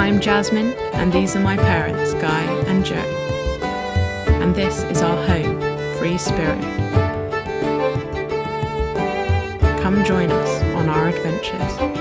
I'm Jasmine, and these are my parents, Guy and Joe. And this is our home, Free Spirit. Come join us on our adventures.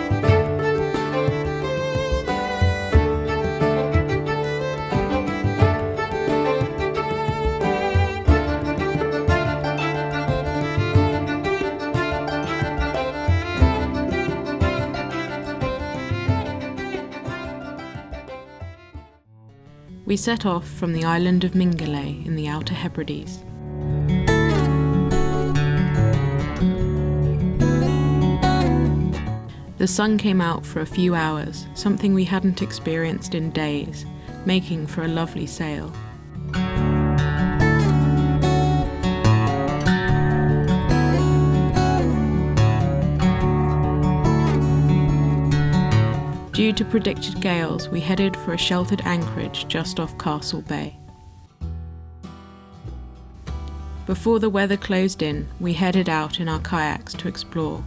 We set off from the island of Mingulay in the Outer Hebrides. The sun came out for a few hours, something we hadn't experienced in days, making for a lovely sail. Due to predicted gales, we headed for a sheltered anchorage just off Castle Bay. Before the weather closed in, we headed out in our kayaks to explore.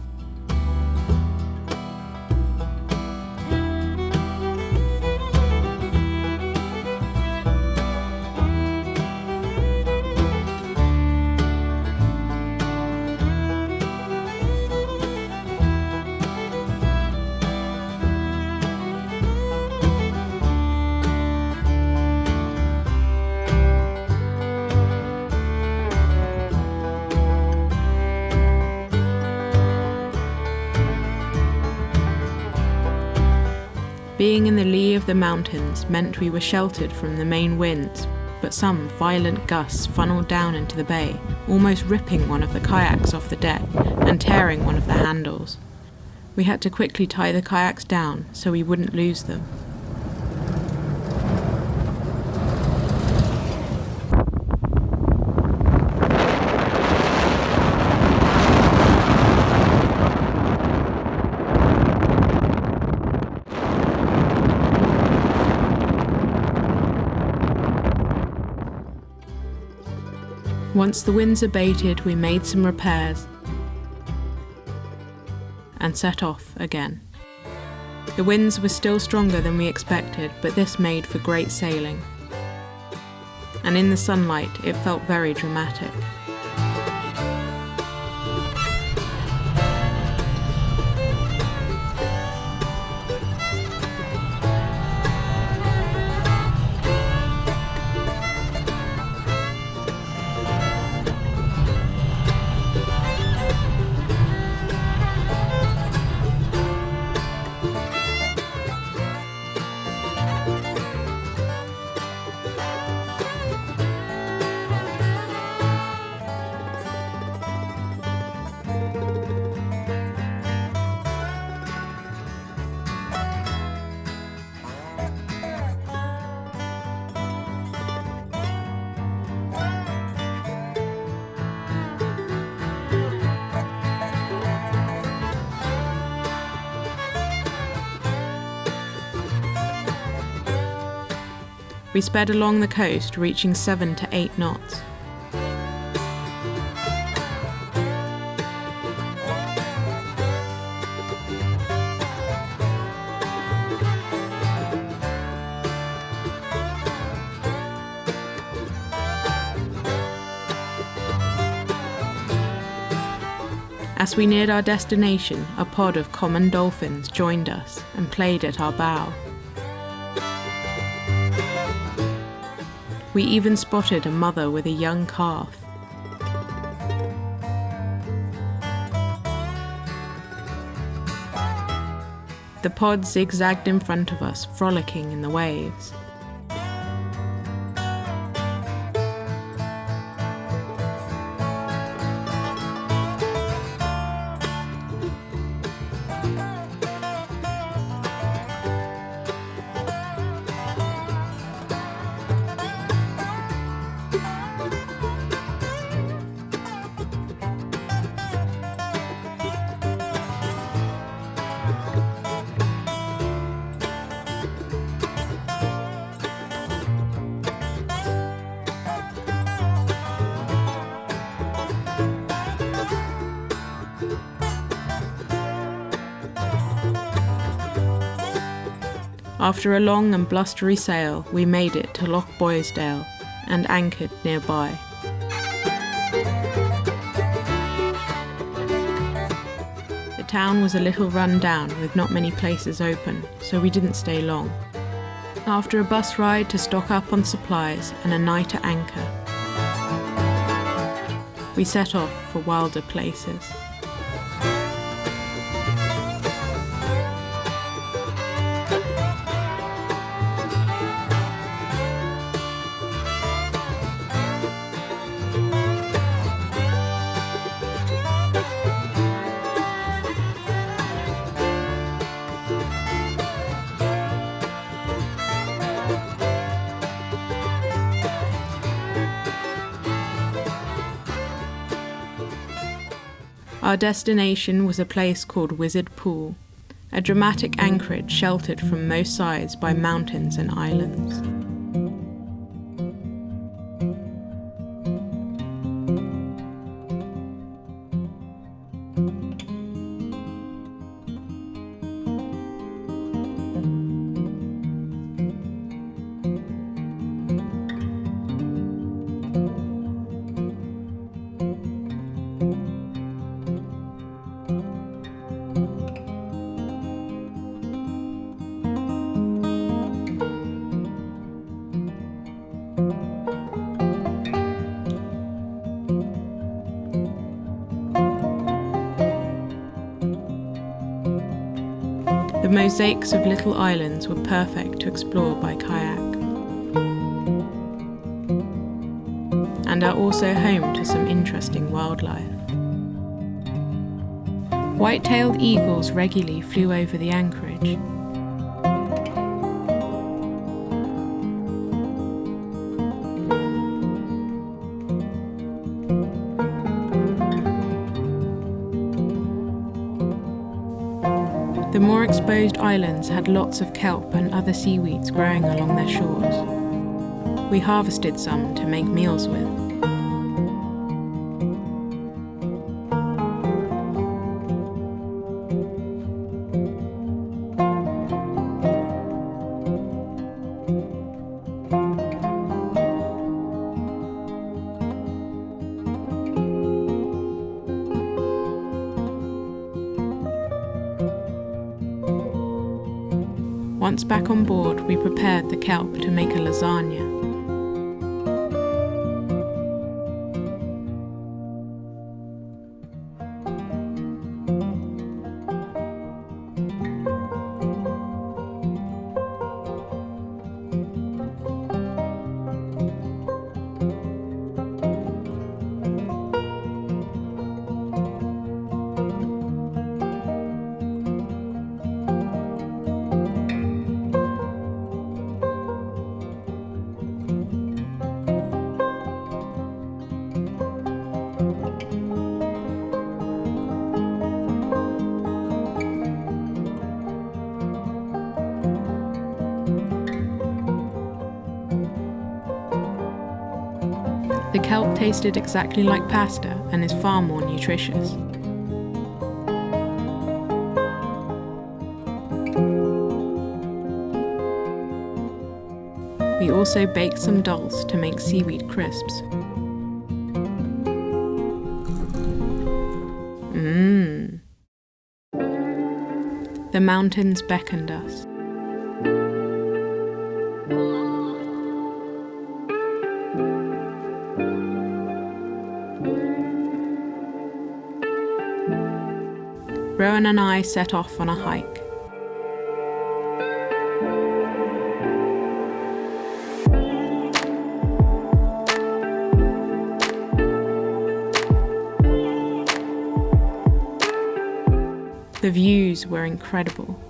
Being in the lee of the mountains meant we were sheltered from the main winds, but some violent gusts funneled down into the bay, almost ripping one of the kayaks off the deck and tearing one of the handles. We had to quickly tie the kayaks down so we wouldn't lose them. Once the winds abated, we made some repairs and set off again. The winds were still stronger than we expected, but this made for great sailing. And in the sunlight, it felt very dramatic. We sped along the coast, reaching 7 to 8 knots. As we neared our destination, a pod of common dolphins joined us and played at our bow. We even spotted a mother with a young calf. The pod zigzagged in front of us, frolicking in the waves. After a long and blustery sail, we made it to Loch Boisdale and anchored nearby. The town was a little run down with not many places open, so we didn't stay long. After a bus ride to stock up on supplies and a night at anchor, we set off for wilder places. Our destination was a place called Wizard Pool, a dramatic anchorage sheltered from most sides by mountains and islands. The mosaics of little islands were perfect to explore by kayak, and are also home to some interesting wildlife. White-tailed eagles regularly flew over the anchorage. The more exposed islands had lots of kelp and other seaweeds growing along their shores. We harvested some to make meals with. Once back on board, we prepared the kelp to make a lasagna. The kelp tasted exactly like pasta and is far more nutritious. We also baked some dulse to make seaweed crisps. The mountains beckoned us. Rowan and I set off on a hike. The views were incredible.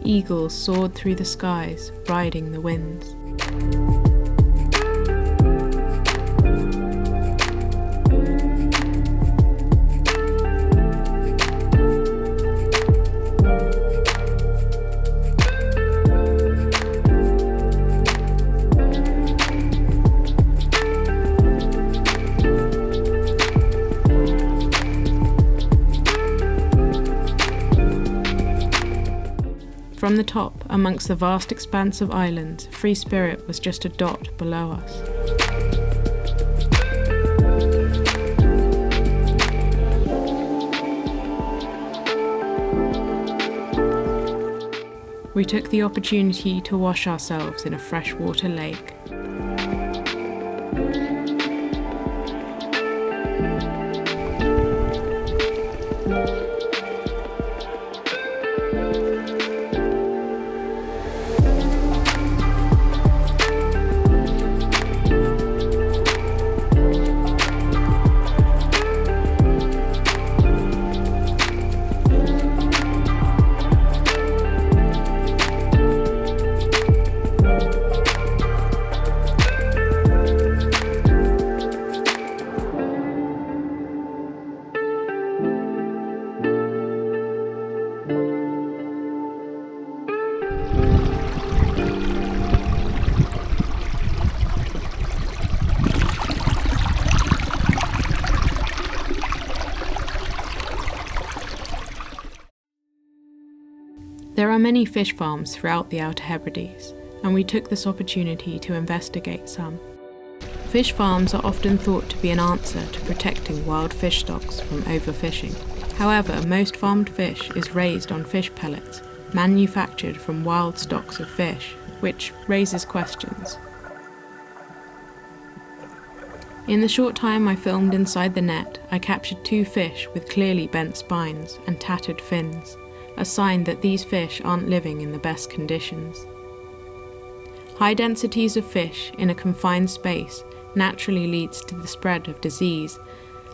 Eagles soared through the skies, riding the winds. From the top, amongst the vast expanse of islands, Free Spirit was just a dot below us. We took the opportunity to wash ourselves in a freshwater lake. There are many fish farms throughout the Outer Hebrides, and we took this opportunity to investigate some. Fish farms are often thought to be an answer to protecting wild fish stocks from overfishing. However, most farmed fish is raised on fish pellets, manufactured from wild stocks of fish, which raises questions. In the short time I filmed inside the net, I captured 2 fish with clearly bent spines and tattered fins, a sign that these fish aren't living in the best conditions. High densities of fish in a confined space naturally leads to the spread of disease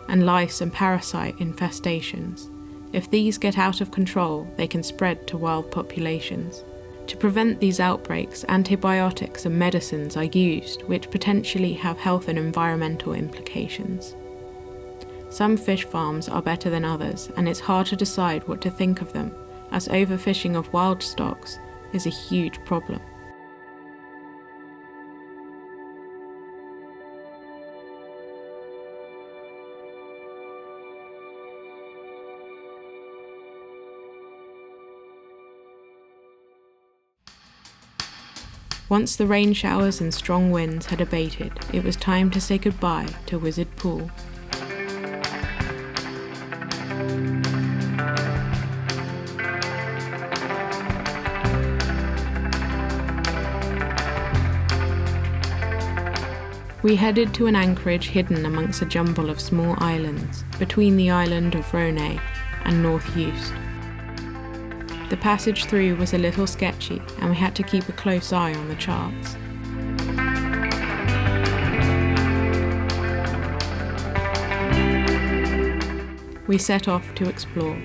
and lice and parasite infestations. If these get out of control, they can spread to wild populations. To prevent these outbreaks, antibiotics and medicines are used, which potentially have health and environmental implications. Some fish farms are better than others, and it's hard to decide what to think of them, as overfishing of wild stocks is a huge problem. Once the rain showers and strong winds had abated, it was time to say goodbye to Wizard Pool. We headed to an anchorage hidden amongst a jumble of small islands, between the island of Rone and North Uist. The passage through was a little sketchy, and we had to keep a close eye on the charts. We set off to explore.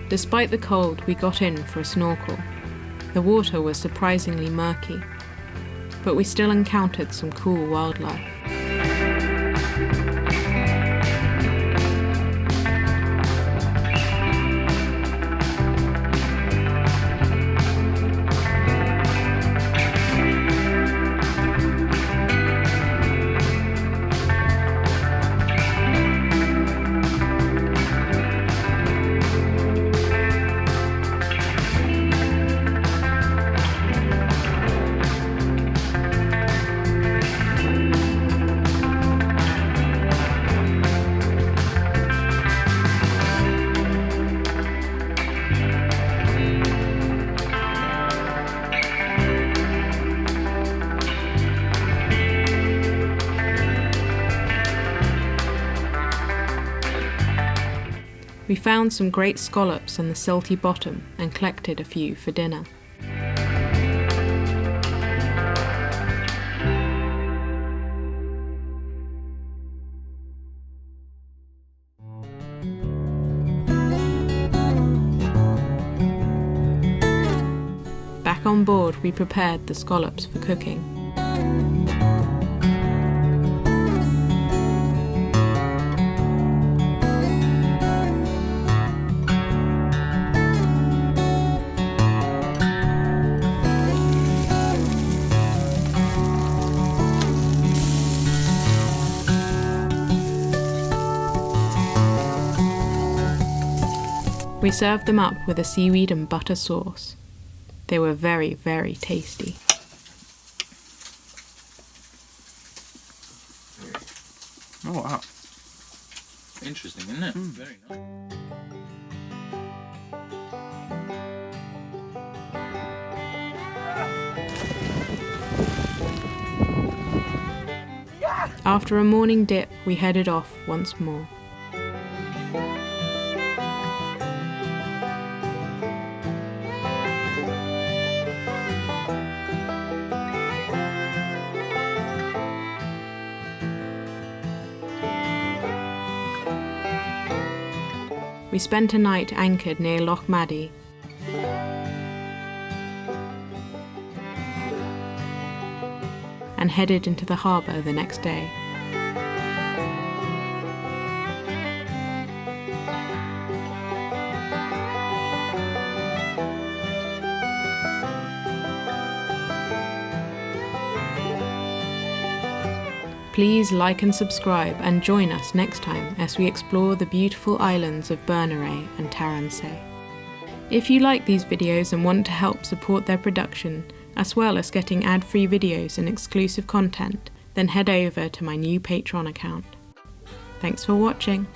Despite the cold, we got in for a snorkel. The water was surprisingly murky, but we still encountered some cool wildlife. We found some great scallops on the silty bottom and collected a few for dinner. Back on board, we prepared the scallops for cooking. We served them up with a seaweed and butter sauce. They were very, very tasty. Oh wow. Interesting, isn't it? Very nice. After a morning dip, we headed off once more. We spent a night anchored near Loch Maddie. And headed into the harbour the next day. Please like and subscribe and join us next time as we explore the beautiful islands of Berneray and Taransay. If you like these videos and want to help support their production, as well as getting ad-free videos and exclusive content, then head over to my new Patreon account. Thanks for watching.